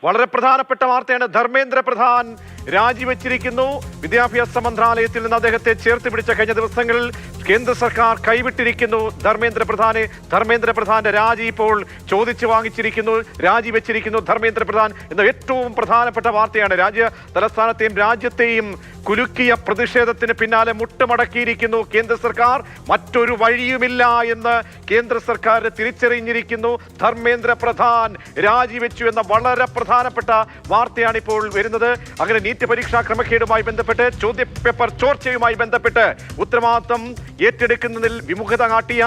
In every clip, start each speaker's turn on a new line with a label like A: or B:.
A: വളരെ പ്രധാനപ്പെട്ട വാർത്തയാണ്. ധർമ്മേന്ദ്ര പ്രധാൻ രാജിവെച്ചിരിക്കുന്നു. വിദ്യാഭ്യാസ മന്ത്രാലയത്തിൽ നിന്ന് അദ്ദേഹത്തെ ചേർത്ത് പിടിച്ച കഴിഞ്ഞ ദിവസങ്ങളിൽ കേന്ദ്ര സർക്കാർ കൈവിട്ടിരിക്കുന്നു ധർമ്മേന്ദ്ര പ്രധാന്റെ രാജി ഇപ്പോൾ ചോദിച്ചു വാങ്ങിച്ചിരിക്കുന്നു, രാജിവെച്ചിരിക്കുന്നു ധർമ്മേന്ദ്ര പ്രധാൻ എന്ന ഏറ്റവും പ്രധാനപ്പെട്ട വാർത്തയാണ്. തലസ്ഥാനത്തെയും രാജ്യത്തെയും കുലുക്കിയ പ്രതിഷേധത്തിന് പിന്നാലെ മുട്ടുമടക്കിയിരിക്കുന്നു കേന്ദ്ര സർക്കാർ. മറ്റൊരു വഴിയുമില്ല എന്ന് കേന്ദ്ര സർക്കാർ തിരിച്ചറിഞ്ഞിരിക്കുന്നു. ധർമ്മേന്ദ്ര പ്രധാൻ രാജിവെച്ചു എന്ന വളരെ പ്രധാനപ്പെട്ട വാർത്തയാണ് ഇപ്പോൾ വരുന്നത്. അങ്ങനെ നീറ്റ് പരീക്ഷാ ക്രമക്കേടുമായി ബന്ധപ്പെട്ട്, ചോദ്യപേപ്പർ ചോർച്ചയുമായി ബന്ധപ്പെട്ട് ഉത്തരവാദിത്തം ഏറ്റെടുക്കുന്നതിൽ വിമുഖത കാട്ടിയ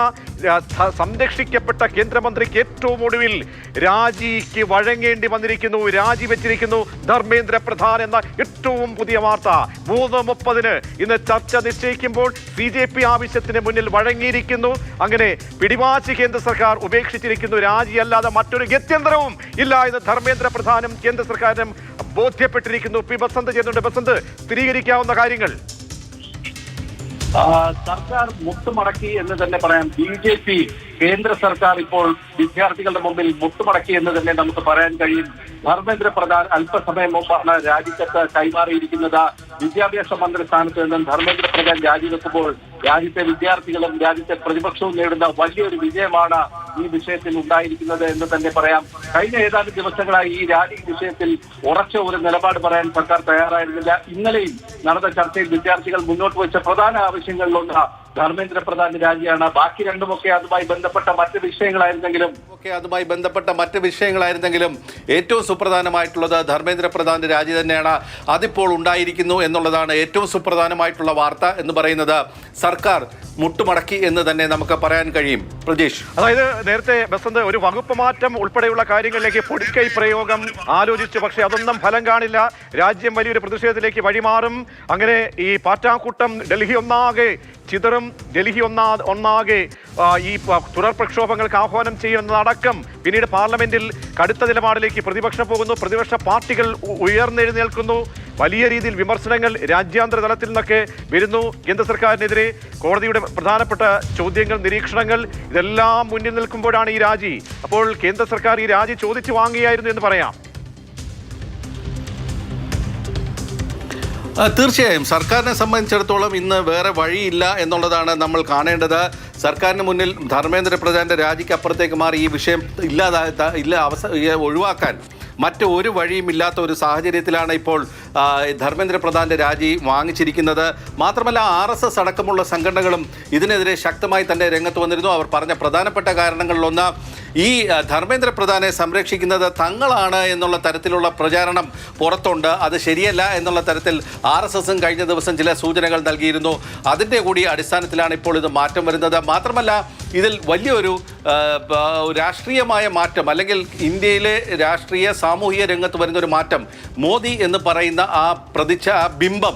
A: സംരക്ഷിക്കപ്പെട്ട കേന്ദ്രമന്ത്രിക്ക് ഏറ്റവും ഒടുവിൽ രാജിക്ക് വഴങ്ങേണ്ടി വന്നിരിക്കുന്നു. രാജിവെച്ചിരിക്കുന്നു ധർമ്മേന്ദ്ര പ്രധാൻ എന്ന ഏറ്റവും പുതിയ വാർത്ത. 3:30 ഇന്ന് ചർച്ച നിശ്ചയിക്കുമ്പോൾ BJP ആവശ്യത്തിന് മുന്നിൽ വഴങ്ങിയിരിക്കുന്നു. അങ്ങനെ പിടിവാശി കേന്ദ്ര സർക്കാർ ഉപേക്ഷിച്ചിരിക്കുന്നു. രാജിയല്ലാതെ മറ്റൊരു ഗത്യന്തരവും ഇല്ല എന്ന് ധർമ്മേന്ദ്ര പ്രധാനും കേന്ദ്ര സർക്കാരിനും ബോധ്യപ്പെട്ടിരിക്കുന്നു. പി ബസന്ത് ചെയ്യുന്നുണ്ട്. ബസന്ത്, സ്ഥിരീകരിക്കാവുന്ന കാര്യങ്ങൾ.
B: സർക്കാർ മുട്ടുമടക്കി എന്ന് തന്നെ പറയാം. BJP കേന്ദ്ര സർക്കാർ ഇപ്പോൾ വിദ്യാർത്ഥികളുടെ മുമ്പിൽ മുട്ടുമടക്കി എന്ന് തന്നെ നമുക്ക് പറയാൻ കഴിയും. ധർമ്മേന്ദ്ര പ്രധാൻ അല്പസമയം മുമ്പാണ് രാജിക്കത്ത് കൈമാറിയിരിക്കുന്നത്. വിദ്യാഭ്യാസ മന്ത്രി സ്ഥാനത്ത് നിന്നും ധർമ്മേന്ദ്ര പ്രധാൻ രാജിവെക്കുമ്പോൾ രാജ്യത്തെ വിദ്യാർത്ഥികളും രാജ്യത്തെ പ്രതിപക്ഷവും നേടുന്ന വലിയൊരു വിജയമാണ് ഈ വിഷയത്തിൽ ഉണ്ടായിരിക്കുന്നത് എന്ന് തന്നെ പറയാം. കഴിഞ്ഞ ഏതാനും ദിവസങ്ങളായി ഈ രാജി വിഷയത്തിൽ ഉറച്ച ഒരു നിലപാട് പറയാൻ സർക്കാർ തയ്യാറായിരുന്നില്ല. ഇന്നലെയും നടന്ന ചർച്ചയിൽ വിദ്യാർത്ഥികൾ മുന്നോട്ട് വെച്ച പ്രധാന ആവശ്യങ്ങളിലൊന്ന് ധർമ്മേന്ദ്ര പ്രധാന്റെ രാജിയാണ്. ബാക്കി രണ്ടുമൊക്കെ അതുമായി ബന്ധപ്പെട്ട മറ്റ് വിഷയങ്ങളായിരുന്നെങ്കിലും ഏറ്റവും സുപ്രധാനമായിട്ടുള്ളത് ധർമ്മേന്ദ്ര പ്രധാന്റെ രാജി തന്നെയാണ്. അതിപ്പോൾ ഉണ്ടായിരിക്കുന്നു എന്നുള്ളതാണ് ഏറ്റവും സുപ്രധാനമായിട്ടുള്ള വാർത്ത എന്ന് പറയുന്നത്. സർക്കാർ മുട്ടുമടക്കി എന്ന് തന്നെ നമുക്ക് പറയാൻ കഴിയും. പ്രജേഷ്,
A: അതായത് നേരത്തെ ബസന്ത് ഒരു വകുപ്പ് മാറ്റം ഉൾപ്പെടെയുള്ള കാര്യങ്ങളിലേക്ക് പൊടിക്കൈ പ്രയോഗം ആലോചിച്ചു. പക്ഷേ അതൊന്നും ഫലം കാണില്ല. രാജ്യം വലിയൊരു പ്രതിഷേധത്തിലേക്ക് വഴിമാറും. അങ്ങനെ ഈ പാറ്റാക്കൂട്ടം ഡൽഹി ഒന്നാകെ ചിതറും. ഡൽഹി ഒന്നാകെ ഈ തുടർ പ്രക്ഷോഭങ്ങൾക്ക് ആഹ്വാനം ചെയ്യുന്നതടക്കം പിന്നീട് പാർലമെന്റിൽ കടുത്ത നിലപാടിലേക്ക് പ്രതിപക്ഷം പോകുന്നു. പ്രതിപക്ഷ പാർട്ടികൾ ഉയർന്നെഴുന്നേൽക്കുന്നു. വലിയ രീതിയിൽ വിമർശനങ്ങൾ രാജ്യാന്തര തലത്തിൽ നിന്നൊക്കെ വരുന്നു. കേന്ദ്ര സർക്കാരിനെതിരെ കോടതിയുടെ പ്രധാനപ്പെട്ട ചോദ്യങ്ങൾ, നിരീക്ഷണങ്ങൾ ഇതെല്ലാം മുന്നിൽ നിൽക്കുമ്പോഴാണ് ഈ രാജി. അപ്പോൾ കേന്ദ്ര സർക്കാർ ഈ രാജി ചോദിച്ചു വാങ്ങിയായിരുന്നു എന്ന് പറയാം.
C: തീർച്ചയായും സർക്കാരിനെ സംബന്ധിച്ചിടത്തോളം ഇന്ന് വേറെ വഴിയില്ല എന്നുള്ളതാണ് നമ്മൾ കാണേണ്ടത്. സർക്കാരിന് മുന്നിൽ ധർമ്മേന്ദ്ര പ്രധാന്റെ രാജിക്ക് അപ്പുറത്തേക്ക് മാറി ഈ വിഷയം ഒഴിവാക്കാൻ മറ്റ് ഒരു വഴിയുമില്ലാത്ത ഒരു സാഹചര്യത്തിലാണ് ഇപ്പോൾ ധർമ്മേന്ദ്ര പ്രധാന്റെ രാജി വാങ്ങിച്ചിരിക്കുന്നത്. മാത്രമല്ല RSS അടക്കമുള്ള സംഘടനകളും ഇതിനെതിരെ ശക്തമായി തന്നെ രംഗത്ത് വന്നിരുന്നു. അവർ പറഞ്ഞ പ്രധാനപ്പെട്ട കാരണങ്ങളിലൊന്ന് ഈ ധർമ്മേന്ദ്ര പ്രധാനെ സംരക്ഷിക്കുന്നത് തങ്ങളാണ് എന്നുള്ള തരത്തിലുള്ള പ്രചാരണം പുറത്തുണ്ട്. അത് ശരിയല്ല എന്നുള്ള തരത്തിൽ RSSും കഴിഞ്ഞ ദിവസം ചില സൂചനകൾ നൽകിയിരുന്നു. അതിൻ്റെ കൂടി അടിസ്ഥാനത്തിലാണ് ഇപ്പോൾ ഇത് മാറ്റം വരുന്നത്. മാത്രമല്ല ഇതിൽ വലിയൊരു രാഷ്ട്രീയമായ മാറ്റം, അല്ലെങ്കിൽ ഇന്ത്യയിലെ രാഷ്ട്രീയ സാമൂഹിക രംഗത്ത് വരുന്നൊരു മാറ്റം, മോദി എന്ന് പറയുന്ന ആ ബിംബം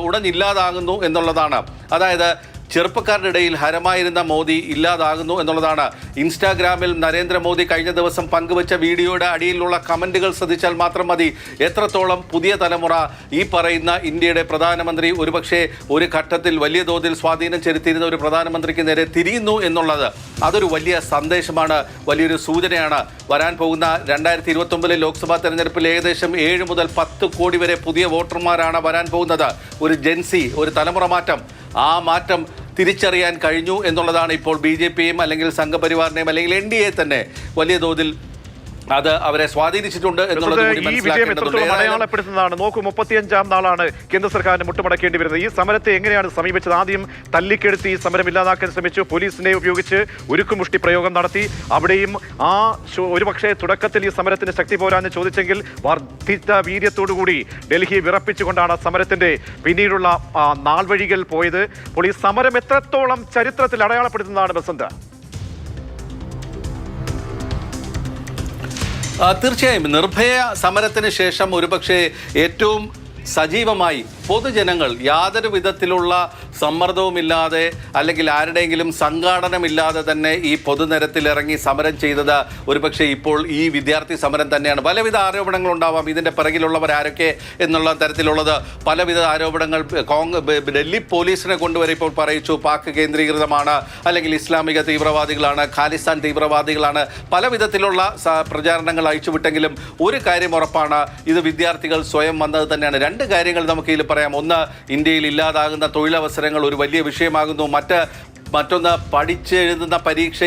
C: ഉടഞ്ഞില്ലാതാകുന്നു എന്നുള്ളതാണ്. അതായത് ചെറുപ്പക്കാരുടെ ഇടയിൽ ഹരമായിരുന്ന മോദി ഇല്ലാതാകുന്നു എന്നുള്ളതാണ്. ഇൻസ്റ്റാഗ്രാമിൽ നരേന്ദ്രമോദി കഴിഞ്ഞ ദിവസം പങ്കുവച്ച വീഡിയോയുടെ അടിയിലുള്ള കമൻറ്റുകൾ ശ്രദ്ധിച്ചാൽ മാത്രം മതി എത്രത്തോളം പുതിയ തലമുറ ഈ പറയുന്ന ഇന്ത്യയുടെ പ്രധാനമന്ത്രി ഒരുപക്ഷെ ഒരു ഘട്ടത്തിൽ വലിയ തോതിൽ സ്വാധീനം ചെലുത്തിയിരുന്ന ഒരു പ്രധാനമന്ത്രിക്ക് നേരെ തിരിയുന്നു എന്നുള്ളത്. അതൊരു വലിയ സന്ദേശമാണ്, വലിയൊരു സൂചനയാണ്. വരാൻ പോകുന്ന 2029 ലോക്സഭാ തെരഞ്ഞെടുപ്പിൽ ഏകദേശം 7 മുതൽ 10 കോടി വരെ പുതിയ വോട്ടർമാരാണ് വരാൻ പോകുന്നത്. ഒരു ജെൻസി, ഒരു തലമുറ മാറ്റം, ആ മാറ്റം തിരിച്ചറിയാൻ കഴിഞ്ഞു എന്നുള്ളതാണ് ഇപ്പോൾ BJPയും അല്ലെങ്കിൽ സംഘപരിവാറിനെയും അല്ലെങ്കിൽ NDA തന്നെ വലിയ തോതിൽ അത് അവരെ സ്വാധീനിച്ചിട്ടുണ്ട് എന്നുള്ളത്
A: ഈ വിജയം എത്രത്തോളം അടയാളപ്പെടുത്തുന്നതാണ്. നോക്കൂ, 35ാം നാളാണ് കേന്ദ്ര സർക്കാരിന് മുട്ടുമടക്കേണ്ടി വരുന്നത്. ഈ സമരത്തെ എങ്ങനെയാണ് സമീപിച്ചത്? ആദ്യം തല്ലിക്കെടുത്തി ഈ സമരം ഇല്ലാതാക്കാൻ ശ്രമിച്ചു. പോലീസിനെ ഉപയോഗിച്ച് ഉരുക്കുമുഷ്ടി പ്രയോഗം നടത്തി. അവിടെയും ഒരുപക്ഷെ തുടക്കത്തിൽ ഈ സമരത്തിന് ശക്തി പോരാന്ന് ചോദിച്ചെങ്കിൽ വർദ്ധിച്ച വീര്യത്തോടുകൂടി ഡൽഹി വിറപ്പിച്ചുകൊണ്ടാണ് സമരത്തിന്റെ പിന്നീടുള്ള നാൾവഴികൾ പോയത്. അപ്പോൾ ഈ സമരം എത്രത്തോളം ചരിത്രത്തിൽ അടയാളപ്പെടുത്തുന്നതാണ് ബസന്ത്?
C: തീർച്ചയായും നിർഭയ സമരത്തിന് ശേഷം ഒരുപക്ഷെ ഏറ്റവും സജീവമായി പൊതുജനങ്ങൾ യാതൊരു വിധത്തിലുള്ള സമ്മർദ്ദവുമില്ലാതെ അല്ലെങ്കിൽ ആരുടെയെങ്കിലും സംഘാടനമില്ലാതെ തന്നെ ഈ പൊതുനിരത്തിലിറങ്ങി സമരം ചെയ്തത് ഒരുപക്ഷെ ഇപ്പോൾ ഈ വിദ്യാർത്ഥി സമരം തന്നെയാണ്. പലവിധ ആരോപണങ്ങളുണ്ടാവാം ഇതിൻ്റെ പിറകിലുള്ളവർ ആരൊക്കെ എന്നുള്ള തരത്തിലുള്ളത്. പലവിധ ആരോപണങ്ങൾ ഡൽഹി പോലീസിനെ കൊണ്ടുവരെ ഇപ്പോൾ പറയിച്ചു പാക് കേന്ദ്രീകൃതമാണ്, അല്ലെങ്കിൽ ഇസ്ലാമിക തീവ്രവാദികളാണ്, ഖാലിസ്ഥാൻ തീവ്രവാദികളാണ്, പല വിധത്തിലുള്ള പ്രചാരണങ്ങൾ അയച്ചുവിട്ടെങ്കിലും ഒരു കാര്യം ഉറപ്പാണ്, ഇത് വിദ്യാർത്ഥികൾ സ്വയം വന്നത് തന്നെയാണ്. രണ്ട് കാര്യങ്ങൾ നമുക്ക് ഇതിൽ പറയാം. ഒന്ന്, ഇന്ത്യയിൽ ഇല്ലാതാകുന്ന തൊഴിലവസരങ്ങൾ ഒരു വലിയ വിഷയമാകുന്നു. മറ്റൊന്ന്, പഠിച്ചെഴുതുന്ന പരീക്ഷ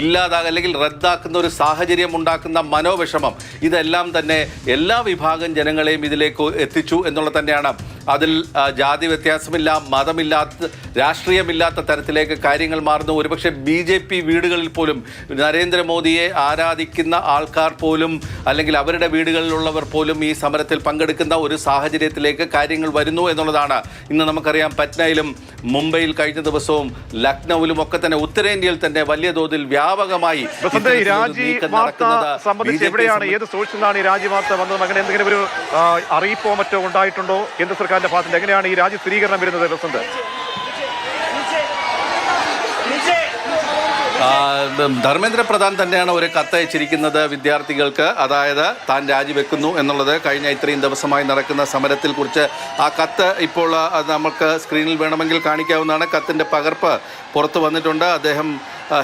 C: ഇല്ലാതാകുക അല്ലെങ്കിൽ റദ്ദാക്കുന്ന ഒരു സാഹചര്യം ഉണ്ടാക്കുന്ന മനോവിഷമം. ഇതെല്ലാം തന്നെ എല്ലാ വിഭാഗം ജനങ്ങളെയും ഇതിലേക്ക് എത്തിച്ചു എന്നുള്ളത് തന്നെയാണ്. അതിൽ ജാതി വ്യത്യാസമില്ല, മതമില്ലാത്ത, രാഷ്ട്രീയമില്ലാത്ത തരത്തിലേക്ക് കാര്യങ്ങൾ മാറുന്നു. ഒരുപക്ഷെ BJP വീടുകളിൽ പോലും നരേന്ദ്രമോദിയെ ആരാധിക്കുന്ന ആൾക്കാർ പോലും അല്ലെങ്കിൽ അവരുടെ വീടുകളിലുള്ളവർ പോലും ഈ സമരത്തിൽ പങ്കെടുക്കുന്ന ഒരു സാഹചര്യത്തിലേക്ക് കാര്യങ്ങൾ വരുന്നു എന്നുള്ളതാണ്. ഇന്ന് നമുക്കറിയാം പറ്റ്നയിലും മുംബൈയിൽ കഴിഞ്ഞ ദിവസവും ലക്നൌവിലും ഒക്കെ തന്നെ ഉത്തരേന്ത്യയിൽ തന്നെ വലിയ തോതിൽ വ്യാപകമായി
A: എവിടെയാണ്, ഏത് സോഴ്സിൽ നിന്നാണ് ഈ രാജി വാർത്ത വന്നത്? അങ്ങനെ എന്തെങ്കിലും ഒരു അറിയിപ്പോ മറ്റോ ഉണ്ടായിട്ടുണ്ടോ കേന്ദ്ര സർക്കാരിന്റെ ഭാഗത്ത്? എങ്ങനെയാണ് ഈ രാജ്യ സ്ഥിരീകരണം വരുന്നത്? വസന്ത്,
C: ധർമ്മേന്ദ്ര പ്രധാൻ തന്നെയാണ് ഒരു കത്തയച്ചിരിക്കുന്നത് വിദ്യാർത്ഥികൾക്ക്. അതായത് താൻ രാജിവെക്കുന്നു എന്നുള്ളത് കഴിഞ്ഞ ഇത്രയും ദിവസമായി നടക്കുന്ന സമരത്തിൽ കുറിച്ച്. ആ കത്ത് ഇപ്പോൾ നമുക്ക് സ്ക്രീനിൽ വേണമെങ്കിൽ കാണിക്കാവുന്നതാണ്. കത്തിൻ്റെ പകർപ്പ് പുറത്തു വന്നിട്ടുണ്ട്. അദ്ദേഹം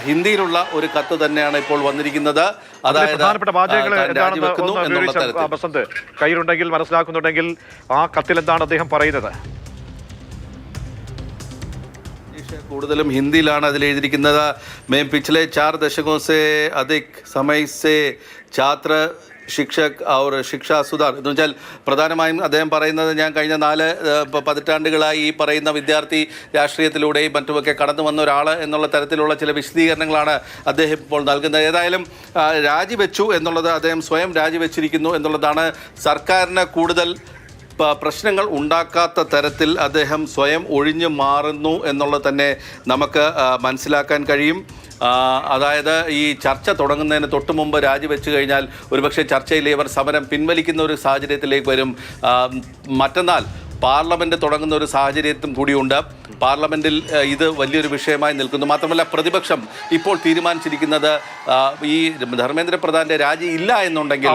C: ഹിന്ദിയിലുള്ള ഒരു കത്ത് തന്നെയാണ് ഇപ്പോൾ വന്നിരിക്കുന്നത്. അതായത് രാജിവെക്കുന്നു എന്നുള്ള തരത്തിൽ.
A: വസന്ത്, കയ്യിലുണ്ടെങ്കിൽ മനസ്സിലാക്കുന്നുണ്ടെങ്കിൽ ആ കത്തിൽ എന്താണ് അദ്ദേഹം പറയുന്നത്?
C: കൂടുതലും ഹിന്ദിയിലാണ് അതിൽ എഴുതിയിരിക്കുന്നത്. मैं पिछले 4 दशकों से अधिक समय से छात्र ശിക്ഷക് ഔർ ശിക്ഷാ സുധാർ എന്ന് വെച്ചാൽ പ്രധാനമായും അദ്ദേഹം പറയുന്നത്, ഞാൻ കഴിഞ്ഞ 4 പതിറ്റാണ്ടുകളായി ഈ പറയുന്ന വിദ്യാർത്ഥി രാഷ്ട്രീയത്തിലൂടെയും മറ്റുമൊക്കെ കടന്നു വന്ന ഒരാൾ എന്നുള്ള തരത്തിലുള്ള ചില വിശദീകരണങ്ങളാണ് അദ്ദേഹം ഇപ്പോൾ നൽകുന്നത്. ഏതായാലും രാജിവെച്ചു എന്നുള്ളത്, അദ്ദേഹം സ്വയം രാജിവെച്ചിരിക്കുന്നു എന്നുള്ളതാണ്. സർക്കാരിന് കൂടുതൽ പ്രശ്നങ്ങൾ ഉണ്ടാക്കാത്ത തരത്തിൽ അദ്ദേഹം സ്വയം ഒഴിഞ്ഞു മാറുന്നു എന്നുള്ളത് തന്നെ നമുക്ക് മനസ്സിലാക്കാൻ കഴിയും. അതായത് ഈ ചർച്ച തുടങ്ങുന്നതിന് തൊട്ട് മുമ്പ് രാജിവെച്ച് കഴിഞ്ഞാൽ ഒരുപക്ഷെ ചർച്ചയിൽ ഇവർ സമരം പിൻവലിക്കുന്ന ഒരു സാഹചര്യത്തിലേക്ക് വരും. മറ്റന്നാൾ പാർലമെൻറ്റ് തുടങ്ങുന്ന ഒരു സാഹചര്യത്തും കൂടിയുണ്ട്. പാർലമെൻറ്റിൽ ഇത് വലിയൊരു വിഷയമായി നിൽക്കുന്നു. മാത്രമല്ല പ്രതിപക്ഷം ഇപ്പോൾ തീരുമാനിച്ചിരിക്കുന്നത് ഈ ധർമ്മേന്ദ്ര പ്രധാൻ്റെ രാജി ഇല്ല എന്നുണ്ടെങ്കിൽ